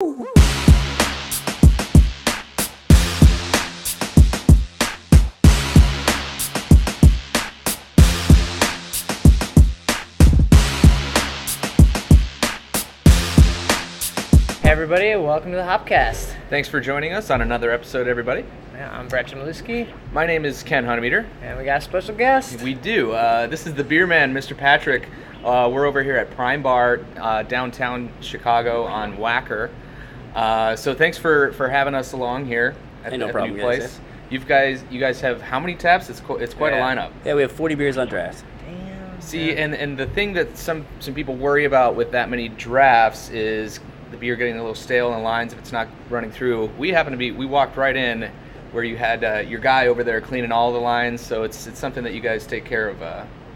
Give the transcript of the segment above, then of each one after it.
Hey everybody, welcome to the Hopcast. Thanks for joining us on another episode, everybody. Yeah, I'm Chmielewski. My name is Ken Hunnemeder. And we got a special guest. We do. This is the beer man, Mr. Patrick. We're over here at PrimeBar, downtown Chicago on Wacker. So thanks for having us along here at the new place. You guys have how many taps? It's quite a lineup. Yeah, we have 40 beers on draft. Damn. See, and the thing that some people worry about with that many drafts is the beer getting a little stale in the lines if it's not running through. We walked right in where you had your guy over there cleaning all the lines, so it's something that you guys take care of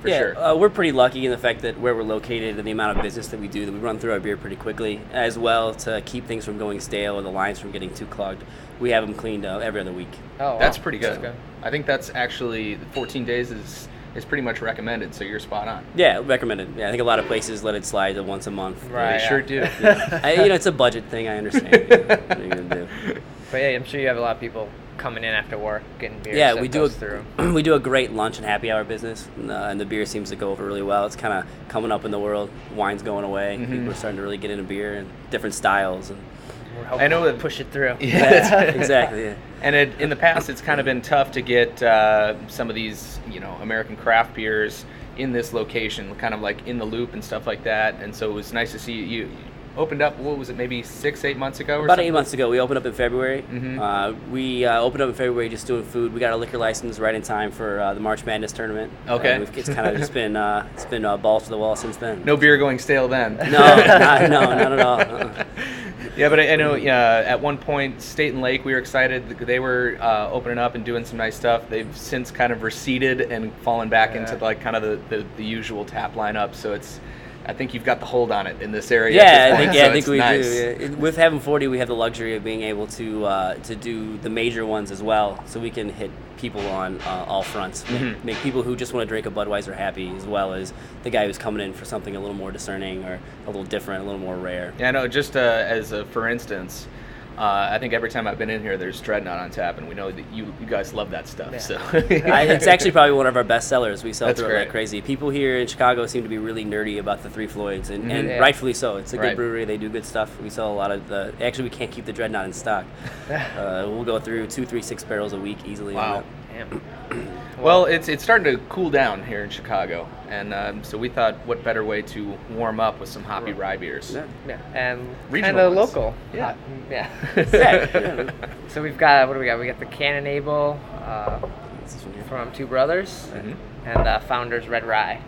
for sure. We're pretty lucky in the fact that where we're located and the amount of business that we do, that we run through our beer pretty quickly, as well to keep things from going stale or the lines from getting too clogged. We have them cleaned every other week. Oh, wow. That's pretty good. I think that's actually 14 days is pretty much recommended, so you're spot on. Yeah, recommended. Yeah, I think a lot of places let it slide to once a month. Right. They sure do. It's a budget thing, I understand. What are you gonna do? But yeah, I'm sure you have a lot of people coming in after work getting beer. Yeah, we do a great lunch and happy hour business, and the beer seems to go over really well. It's kind of coming up in the world. Wine's going away. Mm-hmm. People are starting to really get into beer and different styles. And we're hoping I know that push it through. Yeah, exactly. Yeah. And in the past, it's kind of been tough to get some of these, American craft beers in this location, kind of like in the loop and stuff like that. And so it was nice to see you opened up. What was it? Maybe 6-8 months ago? Or About something? 8 months ago, we opened up in February. Mm-hmm. We opened up in February just doing food. We got our liquor license right in time for the March Madness tournament. Okay. It's kind of just been balls to the wall since then. No beer going stale then. No, not at all. Yeah, but I know at one point, State and Lake, we were excited. They were opening up and doing some nice stuff. They've since kind of receded and fallen back into like kind of the usual tap lineup. So I think you've got the hold on it in this area. Yeah, I think we nice. do. Yeah. With having 40, we have the luxury of being able to do the major ones as well, so we can hit people on all fronts. Make people who just want to drink a Budweiser happy, as well as the guy who's coming in for something a little more discerning or a little different, a little more rare. Yeah, no, just for instance, I think every time I've been in here, there's Dreadnought on tap, and we know that you guys love that stuff. Yeah. So it's actually probably one of our best sellers. We sell That's through it great. like crazy. People here in Chicago seem to be really nerdy about the Three Floyds, and rightfully so. It's a good brewery. They do good stuff. We sell a lot of the. Actually, we can't keep the Dreadnought in stock. We'll go through 2, 3, 6 barrels a week easily. Wow. Damn. Well, it's starting to cool down here in Chicago, and so we thought, what better way to warm up with some hoppy rye beers? Yeah. And Regional kind of ones. local. Yeah. Yeah. So we've got, what do we got? We got the Cane and Ebel from Two Brothers and Founders Red Rye.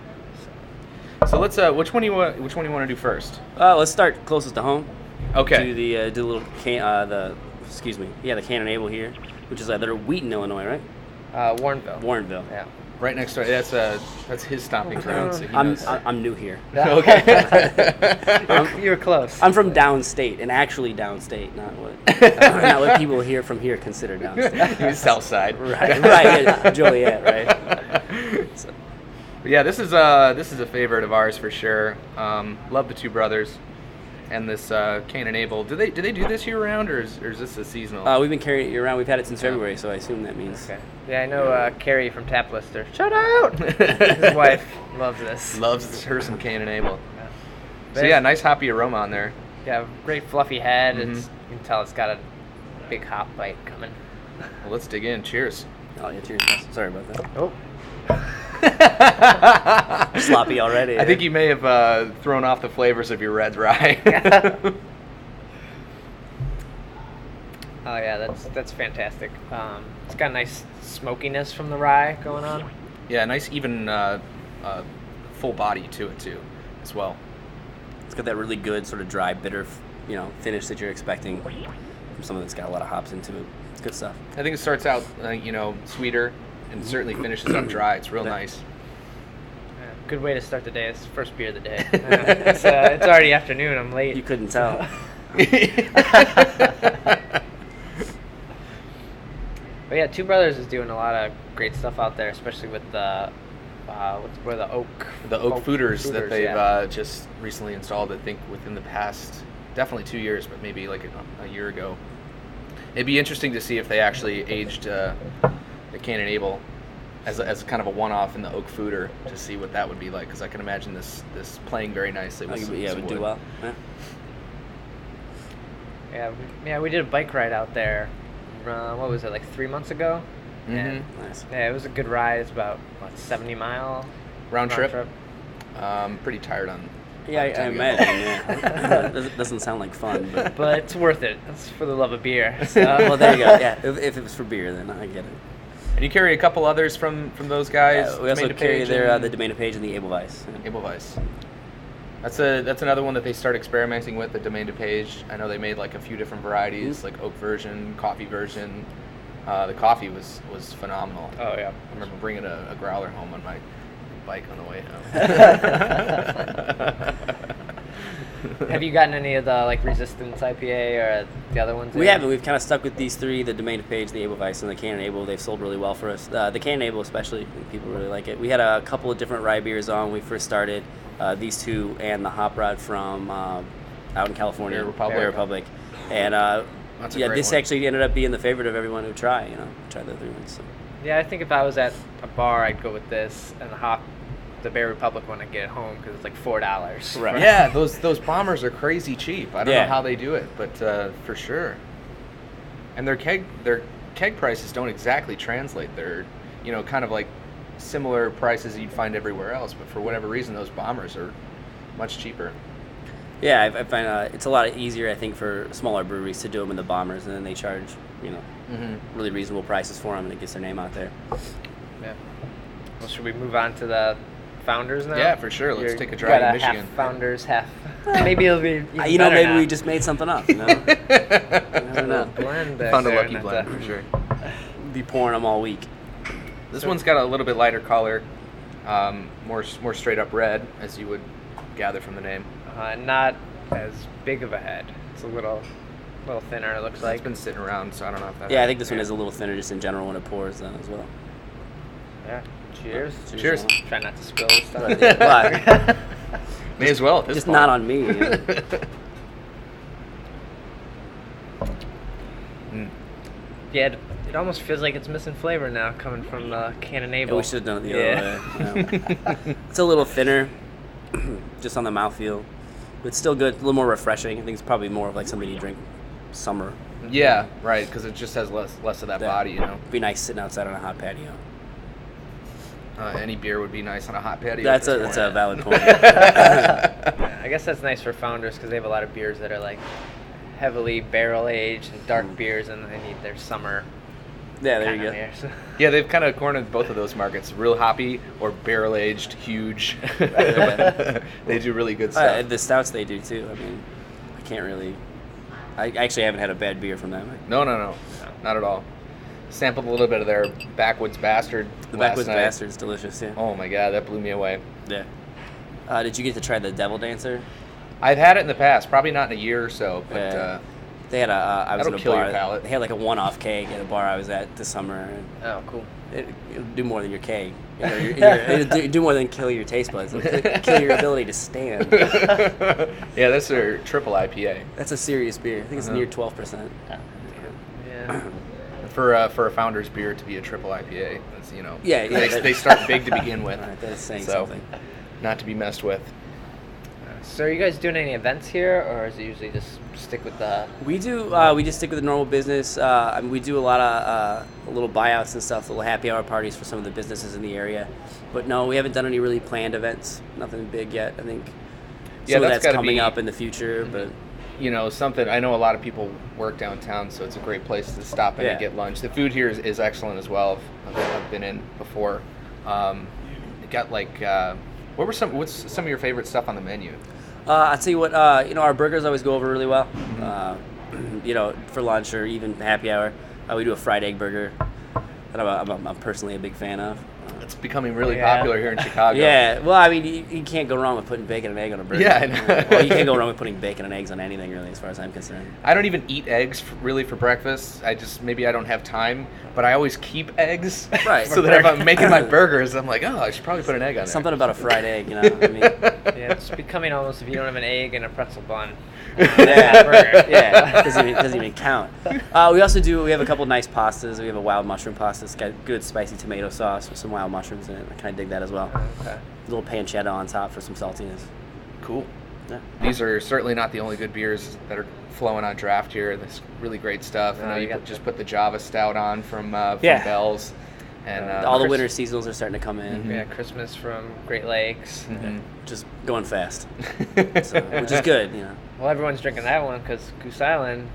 So let's which one do you want to do first? Let's start closest to home. Okay. Do the little can the Cane and Ebel here, which is they're Wheaton, Illinois, right? Warrenville. Warrenville. Yeah. Right next door. That's his stomping ground. So he knows. I'm new here. Okay. You were close. I'm from downstate, and actually downstate, not what people here from here consider downstate. He's South Side. Right, yeah, Joliet, right. So. Yeah, this is a favorite of ours for sure. Love the Two Brothers, and this Cane and Ebel. Do they do this year round, or is this a seasonal? We've been carrying it year round. We've had it since February, so I assume that means. Okay. Yeah, I know Carrie from Tap Lister. Shout out! His wife loves this. Loves her some Cane and Ebel. Yeah. So yeah, nice hoppy aroma on there. Yeah, great fluffy head. You can tell it's got a big hop bite coming. Well, let's dig in. Cheers. Oh yeah, cheers. Sorry about that. Oh. Sloppy already. I think you may have thrown off the flavors of your Red Rye. Oh yeah, that's fantastic. It's got a nice smokiness from the rye going on. Yeah, nice even full body to it too, as well. It's got that really good sort of dry, bitter, finish that you're expecting from something that's got a lot of hops into it. It's good stuff. I think it starts out sweeter and certainly finishes up dry. It's real nice. Good way to start the day. It's the first beer of the day. It's already afternoon. I'm late. You couldn't tell. But yeah, Two Brothers is doing a lot of great stuff out there, especially with the oak fooders that they've just recently installed. I think within the past definitely 2 years, but maybe like a year ago. It'd be interesting to see if they actually aged the Cane and Ebel as kind of a one-off in the oak foeder to see what that would be like, because I can imagine this playing very nicely with some it would do well. Yeah, we did a bike ride out there. What was it, like 3 months ago? Mm-hmm. Nice. Yeah, it was a good ride. It's about 70-mile round trip. Pretty tired on. Yeah, I imagine. Yeah, doesn't sound like fun, but it's worth it. It's for the love of beer. So. Well, there you go. Yeah, if it was for beer, then I get it. And you carry a couple others from those guys. We also carry the Domain of Page and the Edelweiss. Edelweiss. That's another one that they start experimenting with, the Domain de Page. I know they made like a feew different varieties, like oak version, coffee version. The coffee was phenomenal. Oh yeah. I remember bringing a growler home on my bike on the way home. Have you gotten any of the like Resistance IPA or the other ones? We haven't. We've kind of stuck with these three: the Domain of Page, the Edelweiss, and the Cane and Ebel. They've sold really well for us. The Cane and Ebel, especially, people really like it. We had a couple of different rye beers on when we first started. These two and the Hop Rod from out in California, Bear Republic, and this one actually ended up being the favorite of everyone who try the other ones. So. Yeah, I think if I was at a bar, I'd go with this and the Bear Republic one, and get it home because it's like $4. Right. Yeah, those bombers are crazy cheap. I don't know how they do it, but for sure. And their keg prices don't exactly translate. They're kind of like similar prices you'd find everywhere else, but for whatever reason, those bombers are much cheaper. Yeah, I find it's a lot easier, I think, for smaller breweries to do them in the bombers, and then they charge, really reasonable prices for them, and it gets their name out there. Yeah. Well, should we move on to the Founders now? Yeah, for sure. Let's take a drive to Michigan. Half Founders, half. Maybe it'll be. Maybe now. we just made something up. I don't know. Blend. Found a lucky blend for sure. Be pouring them all week. This one's got a little bit lighter color, more straight up red, as you would gather from the name. Not as big of a head. It's a little thinner. It looks like. It's been sitting around, so I don't know if that. Yeah, I think this one is a little thinner just in general when it pours as well. Yeah. Cheers. Cheers. Try not to spill this stuff. May as well at this just point. not on me. Yeah, it almost feels like it's missing flavor now coming from the Cane and Ebel. We should have done it the other way. It's a little thinner, just on the mouthfeel. But it's still good, a little more refreshing. I think it's probably more of like something you drink summer. Yeah, right, because it just has less of that body, Be nice sitting outside on a hot patio. Any beer would be nice on a hot patio. That's a valid point. Yeah, I guess that's nice for Founders because they have a lot of beers that are like heavily barrel aged and dark beers, and they need their summer. Yeah, there you go. Beer, so. Yeah, they've kind of cornered both of those markets: real hoppy or barrel aged, huge. They do really good stuff. The stouts they do too. I mean, I can't really. I actually haven't had a bad beer from them. No, not at all. Sampled a little bit of their Backwoods Bastard. The Backwoods Bastard's delicious, yeah. Oh my god, that blew me away. Yeah. Did you get to try the Devil Dancer? I've had it in the past, probably not in a year or so, but they had I was at a kill bar. Your palate. They had like a one-off keg at a bar I was at this summer. And oh, cool. It'll do more than your keg. It'll do more than kill your taste buds. It'll kill your ability to stand. Yeah, that's their triple IPA. That's a serious beer. I think it's near 12%. Yeah. For a Founders beer to be a triple IPA, that's, they start big to begin with. Right, that's saying so, something. Not to be messed with. So are you guys doing any events here, or is it usually just stick with the... We do. We just stick with the normal business. We do a lot of little buyouts and stuff, little happy hour parties for some of the businesses in the area. But no, we haven't done any really planned events. Nothing big yet. I think some of that's coming up in the future, but... something, I know a lot of people work downtown, so it's a great place to stop in and get lunch. The food here is excellent as well. I've been in before. It got like, what's some of your favorite stuff on the menu? I'll tell you what, our burgers always go over really well. For lunch or even happy hour. We do a fried egg burger that I'm personally a big fan of. It's becoming really popular here in Chicago. Yeah, well, I mean, you can't go wrong with putting bacon and egg on a burger. Yeah, I know. Well, you can't go wrong with putting bacon and eggs on anything, really, as far as I'm concerned. I don't even eat eggs really for breakfast. Maybe I don't have time, but I always keep eggs. Right. So that if I'm making my burgers, I'm like, I should probably put an egg on there. Something about a fried egg, I mean. Yeah, it's becoming almost if you don't have an egg and a pretzel bun. Yeah, doesn't even count. We have a couple nice pastas. We have a wild mushroom pasta. It's got good spicy tomato sauce with some wild mushrooms in it. I kind of dig that as well. Okay. A little pancetta on top for some saltiness. Cool. Yeah. These are certainly not the only good beers that are flowing on draft here. This really great stuff. No, I know you you got just put the Java Stout on from Yeah. Bell's. And All the winter seasonals are starting to come in. We got Christmas from Great Lakes. Just going fast, which is good, you know. Well, everyone's drinking that one because Goose Island.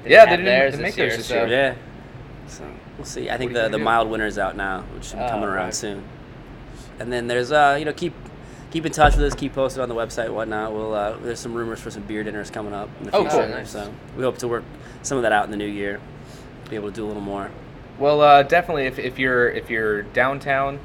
Yeah, they have didn't theirs make this theirs year, this so year. Yeah. So we'll see. I think What are you the gonna do? mild winter's out now, which should be coming around right. soon. And then there's keep in touch with us, keep posted on the website and whatnot. We'll there's some rumors for some beer dinners coming up in the Oh, future. cool. Nice. So we hope to work some of that out in the new year. Be able to do a little more. Well, definitely if you're downtown,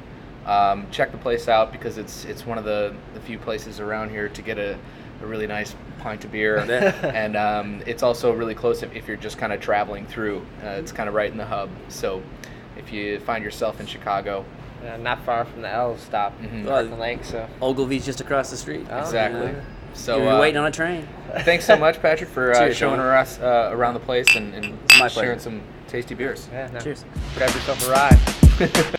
check the place out because it's one of the few places around here to get a really nice pint of beer, and it's also really close if you're just kind of traveling through. It's kind of right in the hub. So if you find yourself in Chicago, not far from the L stop, Parkland Lake. So Ogilvy's just across the street. Oh, exactly. yeah. So You're waiting on a train. thanks so much, Patrick, for Cheers, showing Sean. us around the place and my sharing pleasure. some tasty beers. yeah, no. Cheers. Grab yourself a rye.